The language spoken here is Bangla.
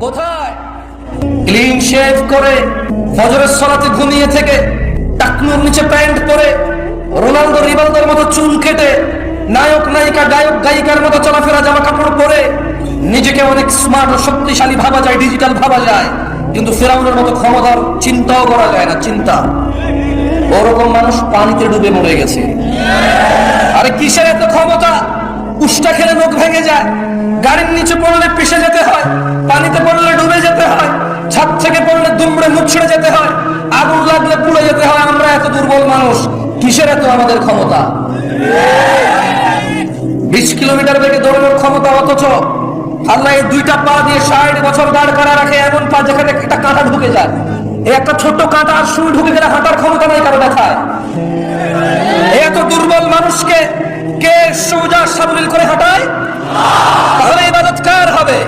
কোথায়? ক্লিন শেভ করে ফজরের সালাতে ঘুমিয়ে থেকে টাকনুর নিচে প্যান্ট পরে রোনালদো রিভালদোর মতো চুল কেটে নায়ক নায়িকা গায়ক গায়িকার মতো চলাফেরা জামা কাপড় পরে নিজেকে অনেক স্মার্ট ও শক্তিশালী ভাবা যায়, ডিজিটাল ভাবা যায়, কিন্তু ফেরাউনের মতো ক্ষমতার চিন্তাও করা যায় না। চিন্তা ওরকম মানুষ পানিতে ডুবে মরে গেছে। আরে কিসের এত ক্ষমতা? উষ্টা খেলে মুখ ভেঙে যায়, গাড়ির নিচে পড়লে পিষে যেতে হয়, পানিতে পড়লে ডুবে যেতে হয়, ছাদ থেকে পড়লে দুমড়ে মুচড়ে যেতে হয়, আগুন লাগলে পুড়ে যেতে হয়। আমরা এত দুর্বল মানুষ, কিসের এত আমাদের ক্ষমতা? 20 কিলোমিটার বেগে দৌড়ানোর ক্ষমতা, অথচ আল্লাহ এই দুইটা পা দিয়ে 60 বছর দাঁড় করা রাখে এমন পা যেখানে একটা কাঁটা ঢুকে যায়। এই একটা ছোট্ট কাঁটা আর সুই ঢুকে গেলে হাঁটার ক্ষমতা নাই কারো দেখায়। এত দুর্বল মানুষকে কে সোজা সাবলীল করে হাঁটায়? তাহলে ইবাদত কার হবে?